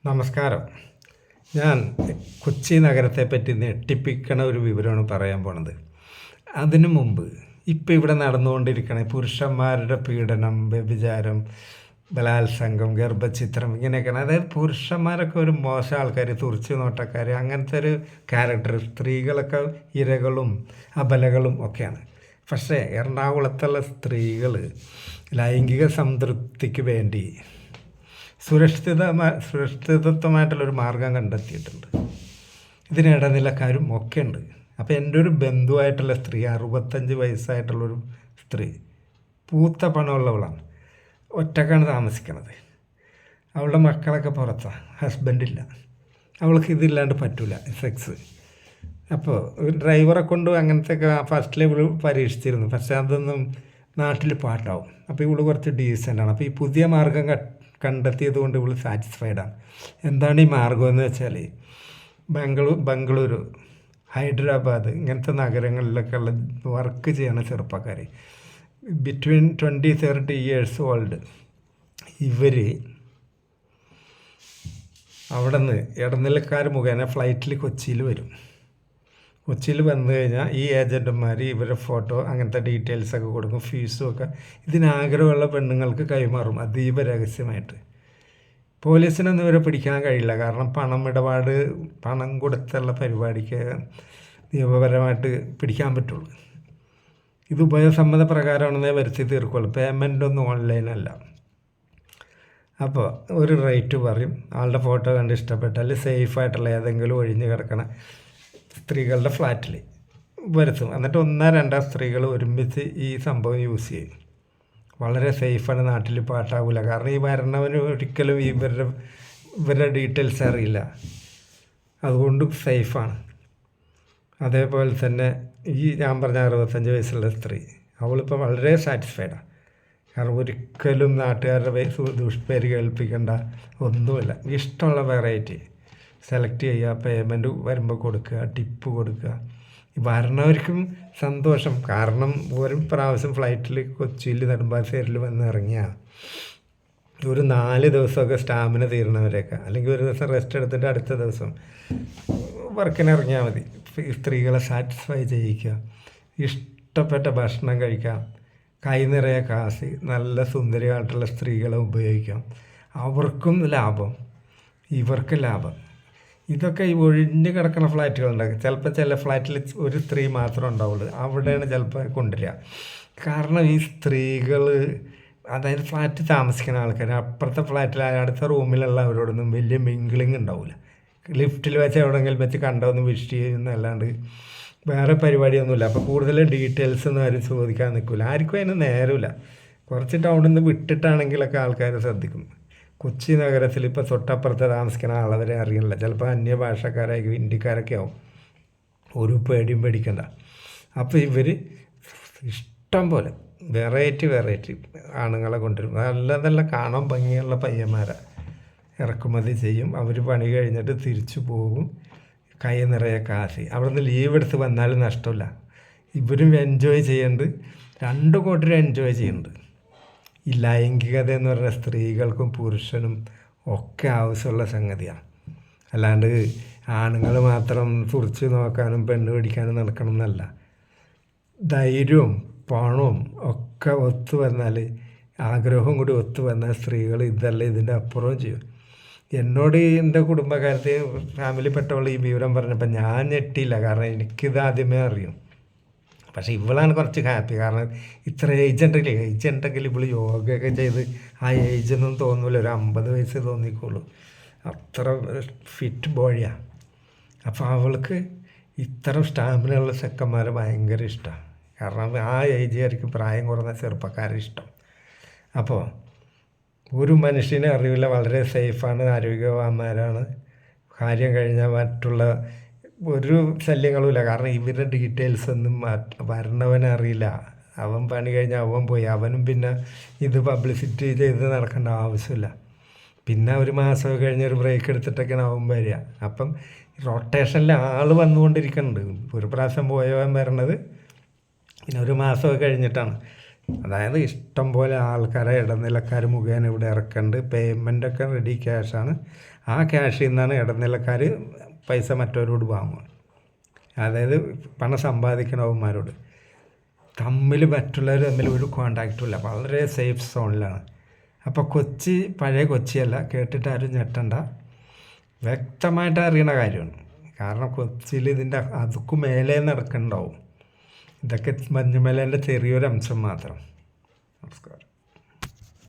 നമസ്കാരം. ഞാൻ കൊച്ചി നഗരത്തെപ്പറ്റി ഞെട്ടിപ്പിക്കണ ഒരു വിവരമാണ് പറയാൻ പോണത്. അതിനു മുമ്പ് ഇപ്പം ഇവിടെ നടന്നുകൊണ്ടിരിക്കണ പുരുഷന്മാരുടെ പീഡനം, വ്യഭിചാരം, ബലാത്സംഗം, ഗർഭചിത്രം ഇങ്ങനെയൊക്കെയാണ്. അതായത് പുരുഷന്മാരൊക്കെ ഒരു മോശം ആൾക്കാർ, തുറിച്ചു നോട്ടക്കാർ, അങ്ങനത്തെ ഒരു ക്യാരക്ടർ. സ്ത്രീകളൊക്കെ ഇരകളും അബലകളും ഒക്കെയാണ്. പക്ഷേ എറണാകുളത്തുള്ള സ്ത്രീകൾ ലൈംഗിക സംതൃപ്തിക്ക് വേണ്ടി സുരക്ഷിതത്വമായിട്ടുള്ളൊരു മാർഗം കണ്ടെത്തിയിട്ടുണ്ട്. ഇതിന് ഇടനിലക്കാരും ഒക്കെ ഉണ്ട്. അപ്പോൾ എൻ്റെ ഒരു ബന്ധുവായിട്ടുള്ള സ്ത്രീ, 65 വയസ്സായിട്ടുള്ളൊരു സ്ത്രീ, പൂത്ത പണമുള്ളവളാണ്. ഒറ്റക്കാണ് താമസിക്കണത്. അവളുടെ മക്കളൊക്കെ പുറത്താണ്, ഹസ്ബൻഡില്ല. അവൾക്ക് ഇതില്ലാണ്ട് പറ്റില്ല, സെക്സ്. അപ്പോൾ ഡ്രൈവറെ കൊണ്ട് അങ്ങനത്തെ ഒക്കെ ഫസ്റ്റ് ലെവൽ പരീക്ഷിച്ചിരുന്നു. പക്ഷേ അതൊന്നും നാട്ടിൽ പാട്ടാവും. അപ്പോൾ ഇവൾ കുറച്ച് ഡീസൻ്റാണ്. അപ്പോൾ ഈ പുതിയ മാർഗം കണ്ടെത്തിയത് കൊണ്ട് ഇവൾ സാറ്റിസ്ഫൈഡാണ്. എന്താണ് ഈ മാർഗം എന്ന് വെച്ചാൽ, ബംഗളൂരു, ഹൈദരാബാദ് ഇങ്ങനത്തെ നഗരങ്ങളിലൊക്കെ ഉള്ള വർക്ക് ചെയ്യണ ചെറുപ്പക്കാർ ബിറ്റ്വീൻ 20-30 ഇയേഴ്സ് ഓൾഡ്, ഇവർ അവിടെ നിന്ന് ഇടനിലക്കാർ മുഖേന ഫ്ലൈറ്റിൽ കൊച്ചിയിൽ വരും. കൊച്ചിയിൽ വന്നു കഴിഞ്ഞാൽ ഈ ഏജൻറ്റുമാർ ഇവരുടെ ഫോട്ടോ അങ്ങനത്തെ ഡീറ്റെയിൽസൊക്കെ കൊടുക്കും, ഫീസും ഒക്കെ ഇതിനാഗ്രഹമുള്ള പെണ്ണുങ്ങൾക്ക് കൈമാറും, അതീവ രഹസ്യമായിട്ട്. പോലീസിനൊന്നും ഇവരെ പിടിക്കാൻ കഴിയില്ല. കാരണം പണം കൊടുത്തുള്ള പരിപാടിക്ക് നിയമപരമായിട്ട് പിടിക്കാൻ പറ്റുള്ളൂ. ഇത് ഉഭയസമ്മത പ്രകാരമാണെന്നേ വരുത്തി തീർക്കുള്ളൂ. പേയ്മെൻ്റൊന്നും ഓൺലൈനല്ല. അപ്പോൾ ഒരു റേറ്റ് പറയും. ആളുടെ ഫോട്ടോ കണ്ട് ഇഷ്ടപ്പെട്ടാൽ സേഫായിട്ടുള്ള ഏതെങ്കിലും ഒഴിഞ്ഞ് കിടക്കണ സ്ത്രീകളുടെ ഫ്ലാറ്റിൽ വരുത്തും. എന്നിട്ട് 1-2 സ്ത്രീകൾ ഒരുമിച്ച് ഈ സംഭവം യൂസ് ചെയ്യും. വളരെ സേഫാണ്, നാട്ടിൽ പാട്ടാവില്ല. കാരണം ഈ വരണവന് ഒരിക്കലും ഇവരുടെ ഡീറ്റെയിൽസ് അറിയില്ല, അതുകൊണ്ട് സേഫാണ്. അതേപോലെ തന്നെ ഈ ഞാൻ പറഞ്ഞ 65 വയസ്സുള്ള സ്ത്രീ, അവളിപ്പോൾ വളരെ സാറ്റിസ്ഫൈഡാണ്. കാരണം ഒരിക്കലും നാട്ടുകാരുടെ ദുഷ്പേര് കേൾപ്പിക്കേണ്ട ഒന്നുമില്ല. ഇഷ്ടമുള്ള വെറൈറ്റി സെലക്ട് ചെയ്യുക, പേയ്മെൻറ്റ് വരുമ്പോൾ കൊടുക്കുക, ടിപ്പ് കൊടുക്കുക. വരണവർക്കും സന്തോഷം. കാരണം ഒരു പ്രാവശ്യം ഫ്ലൈറ്റിൽ കൊച്ചിയിൽ നെടുമ്പാശ്ശേരിയിൽ വന്ന് ഇറങ്ങിയാൽ ഒരു 4 ദിവസമൊക്കെ സ്റ്റാമിന തീരണവരെയൊക്കെ, അല്ലെങ്കിൽ ഒരു ദിവസം റെസ്റ്റ് എടുത്തിട്ട് അടുത്ത ദിവസം വർക്കിന് ഇറങ്ങിയാൽ മതി. സ്ത്രീകളെ സാറ്റിസ്ഫൈ ചെയ്യിക്കുക, ഇഷ്ടപ്പെട്ട ഭക്ഷണം കഴിക്കാം, കൈ നിറയെ കാശ്, നല്ല സുന്ദരിയായിട്ടുള്ള സ്ത്രീകളെ ഉപയോഗിക്കാം. അവർക്കും ലാഭം, ഇവർക്ക് ലാഭം. ഇതൊക്കെ ഈ ഒഴിഞ്ഞ് കിടക്കുന്ന ഫ്ലാറ്റുകളുണ്ടാകും. ചിലപ്പോൾ ചില ഫ്ലാറ്റിൽ ഒരു സ്ത്രീ മാത്രമേ ഉണ്ടാവുള്ളൂ. അവിടെയാണ് ചിലപ്പോൾ കൊണ്ടുവരിക. കാരണം ഈ സ്ത്രീകൾ, അതായത് ഫ്ലാറ്റ് താമസിക്കുന്ന ആൾക്കാർ, അപ്പുറത്തെ ഫ്ലാറ്റിൽ അടുത്ത റൂമിലുള്ളവരോടൊന്നും വലിയ മിങ്കിളിങ് ഉണ്ടാവില്ല. ലിഫ്റ്റിൽ വെച്ച് എവിടെയെങ്കിലും വെച്ച് കണ്ടൊന്ന് വിഷ് ചെയ്യുന്നല്ലാണ്ട് വേറെ പരിപാടിയൊന്നുമില്ല. അപ്പോൾ കൂടുതൽ ഡീറ്റെയിൽസ് ഒന്നും ആരും ചോദിക്കാൻ നിൽക്കില്ല. ആർക്കും അതിന് നേരമില്ല. കുറച്ച് ടൗണിൽ നിന്ന് വിട്ടിട്ടാണെങ്കിലൊക്കെ ആൾക്കാർ ശ്രദ്ധിക്കും. കൊച്ചി നഗരത്തിൽ ഇപ്പോൾ തൊട്ടപ്പുറത്ത് താമസിക്കുന്ന ആളവരെ അറിയില്ല. ചിലപ്പോൾ അന്യഭാഷക്കാരായിരിക്കും, ഹിന്ദിക്കാരൊക്കെ ആവും. ഒരു പേടിയും പേടിക്കണ്ട. അപ്പോൾ ഇവർ ഇഷ്ടം പോലെ വെറൈറ്റി ആണുങ്ങളെ കൊണ്ടുവരും. നല്ല നല്ല കാണാൻ ഭംഗിയുള്ള പയ്യന്മാരെ ഇറക്കുമതി ചെയ്യും. അവർ പണി കഴിഞ്ഞിട്ട് തിരിച്ചു പോകും, കൈ നിറയെ കാശ്. അവിടെ നിന്ന് ലീവ് എടുത്ത് വന്നാലും നഷ്ടമില്ല. ഇവരും എൻജോയ് ചെയ്യുന്നുണ്ട്, 2 കൂട്ടരും എൻജോയ് ചെയ്യുന്നുണ്ട്. ഈ ലൈംഗികത എന്ന് പറഞ്ഞാൽ സ്ത്രീകൾക്കും പുരുഷനും ഒക്കെ ആവശ്യമുള്ള സംഗതിയാണ്. അല്ലാണ്ട് ആണുങ്ങൾ മാത്രം തുറിച്ച് നോക്കാനും പെണ്ണ് പിടിക്കാനും നടക്കണം എന്നല്ല. ധൈര്യവും പണവും ഒക്കെ ഒത്തു വന്നാൽ, ആഗ്രഹവും കൂടി ഒത്തു വന്നാൽ സ്ത്രീകൾ ഇതല്ല ഇതിൻ്റെ അപ്പുറവും ചെയ്യും. എന്നോട് എൻ്റെ കുടുംബക്കാരത്തെ ഫാമിലിപ്പെട്ടവൾ ഈ വിവരം പറഞ്ഞപ്പോൾ ഞാൻ ഞെട്ടിയില്ല. കാരണം എനിക്കിത് ആദ്യമേ അറിയും. പക്ഷേ ഇവളാണ് കുറച്ച് ഹാപ്പി. കാരണം ഇത്ര ഏജുണ്ടെങ്കിൽ ഇവൾ യോഗയൊക്കെ ചെയ്ത് ആ ഏജൊന്നും തോന്നില്ല, ഒരു 50 വയസ്സ് തോന്നിക്കോളൂ. അത്ര ഫിറ്റ് ബോഡിയാണ്. അപ്പോൾ അവൾക്ക് ഇത്തരം സ്റ്റാമിനുള്ള ചെക്കന്മാരെ ഭയങ്കര ഇഷ്ടമാണ്. കാരണം ആ ഏജുകാർക്ക് പ്രായം കുറഞ്ഞ ചെറുപ്പക്കാരെ ഇഷ്ടം. അപ്പോൾ ഒരു മനുഷ്യനെ അറിയില്ല, വളരെ സേഫാണ്, ആരോഗ്യവാന്മാരാണ്. കാര്യം കഴിഞ്ഞാൽ മറ്റുള്ള ഒരു ശല്യങ്ങളുമില്ല. കാരണം ഇവരുടെ ഡീറ്റെയിൽസ് ഒന്നും വരണവനറിയില്ല. അവൻ പണി കഴിഞ്ഞാൽ അവൻ പോയി, അവനും പിന്നെ ഇത് പബ്ലിസിറ്റി ചെയ്ത് നടക്കേണ്ട ആവശ്യമില്ല. പിന്നെ ഒരു മാസമൊക്കെ കഴിഞ്ഞൊരു ബ്രേക്ക് എടുത്തിട്ടൊക്കെയാണ് അവൻ വരിക. അപ്പം റൊട്ടേഷനിൽ ആൾ വന്നുകൊണ്ടിരിക്കുന്നുണ്ട്. ഒരു പ്രാവശ്യം പോയവൻ വരണത് പിന്നെ ഒരു മാസമൊക്കെ കഴിഞ്ഞിട്ടാണ്. അതായത് ഇഷ്ടം പോലെ ആൾക്കാരെ ഇടനിലക്കാർ മുഖേന ഇവിടെ ഇറക്കുന്നുണ്ട്. പേയ്മെൻറ്റൊക്കെ റെഡി ക്യാഷാണ്. ആ ക്യാഷിൽ നിന്നാണ് ഇടനിലക്കാർ പൈസ മറ്റവരോട് വാങ്ങുക. അതായത് പണം സമ്പാദിക്കണവന്മാരോട് മറ്റുള്ളവർ തമ്മിൽ ഒരു കോണ്ടാക്റ്റും ഇല്ല. വളരെ സേഫ് സോണിലാണ്. അപ്പോൾ കൊച്ചി പഴയ കൊച്ചിയല്ല, കേട്ടിട്ട് ആരും ഞെട്ടണ്ട, വ്യക്തമായിട്ട് അറിയണ കാര്യമാണ്. കാരണം കൊച്ചിയിൽ ഇതിൻ്റെ അതുക്കും മേലെ നടക്കുന്നുണ്ടാവും. ഇതൊക്കെ മഞ്ഞുമലേൻ്റെ ചെറിയൊരു അംശം മാത്രം. നമസ്കാരം.